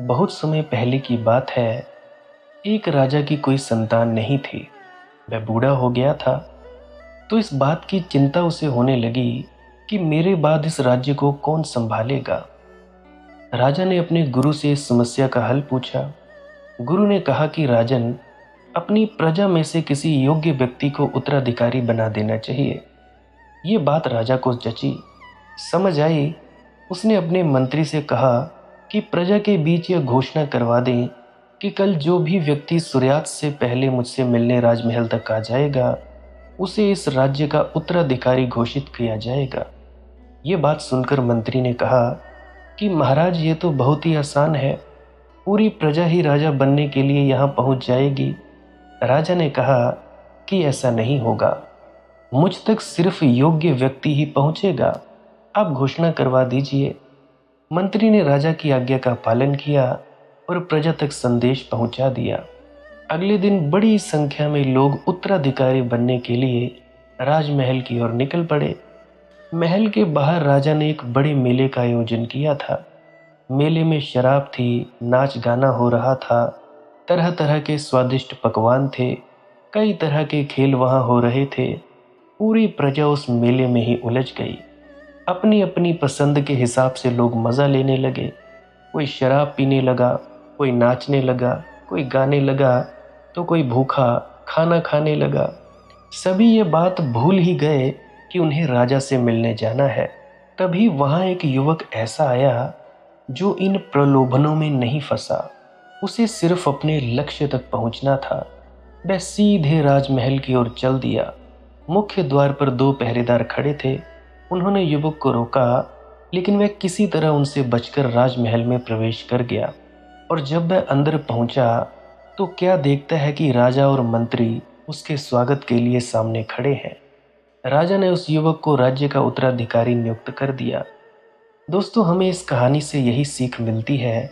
बहुत समय पहले की बात है। एक राजा की कोई संतान नहीं थी। वह बूढ़ा हो गया था। तो इस बात की चिंता उसे होने लगी कि मेरे बाद इस राज्य को कौन संभालेगा। राजा ने अपने गुरु से इस समस्या का हल पूछा। गुरु ने कहा कि राजन, अपनी प्रजा में से किसी योग्य व्यक्ति को उत्तराधिकारी बना देना चाहिए। ये बात राजा को जची, समझ आई। उसने अपने मंत्री से कहा कि प्रजा के बीच यह घोषणा करवा दें कि कल जो भी व्यक्ति सूर्यास्त से पहले मुझसे मिलने राजमहल तक आ जाएगा, उसे इस राज्य का उत्तराधिकारी घोषित किया जाएगा। ये बात सुनकर मंत्री ने कहा कि महाराज, ये तो बहुत ही आसान है। पूरी प्रजा ही राजा बनने के लिए यहाँ पहुँच जाएगी। राजा ने कहा कि ऐसा नहीं होगा। मुझ तक सिर्फ योग्य व्यक्ति ही पहुँचेगा। आप घोषणा करवा दीजिए। मंत्री ने राजा की आज्ञा का पालन किया और प्रजा तक संदेश पहुंचा दिया। अगले दिन बड़ी संख्या में लोग उत्तराधिकारी बनने के लिए राजमहल की ओर निकल पड़े। महल के बाहर राजा ने एक बड़े मेले का आयोजन किया था। मेले में शराब थी, नाच गाना हो रहा था, तरह तरह के स्वादिष्ट पकवान थे, कई तरह के खेल वहां हो रहे थे। पूरी प्रजा उस मेले में ही उलझ गई। अपनी अपनी पसंद के हिसाब से लोग मज़ा लेने लगे। कोई शराब पीने लगा, कोई नाचने लगा, कोई गाने लगा, तो कोई भूखा खाना खाने लगा। सभी ये बात भूल ही गए कि उन्हें राजा से मिलने जाना है। तभी वहाँ एक युवक ऐसा आया जो इन प्रलोभनों में नहीं फंसा। उसे सिर्फ अपने लक्ष्य तक पहुंचना था। वह सीधे राजमहल की ओर चल दिया। मुख्य द्वार पर दो पहरेदार खड़े थे। उन्होंने युवक को रोका, लेकिन वह किसी तरह उनसे बचकर राजमहल में प्रवेश कर गया। और जब वह अंदर पहुंचा तो क्या देखता है कि राजा और मंत्री उसके स्वागत के लिए सामने खड़े हैं। राजा ने उस युवक को राज्य का उत्तराधिकारी नियुक्त कर दिया। दोस्तों, हमें इस कहानी से यही सीख मिलती है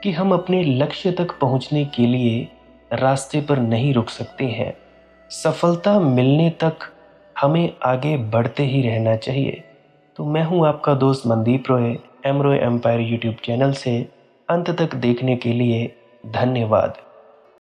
कि हम अपने लक्ष्य तक पहुंचने के लिए रास्ते पर नहीं रुक सकते हैं। सफलता मिलने तक हमें आगे बढ़ते ही रहना चाहिए। तो मैं हूं आपका दोस्त Mandeep Roy, Emroy empire YouTube channel से। अंत तक देखने के लिए धन्यवाद।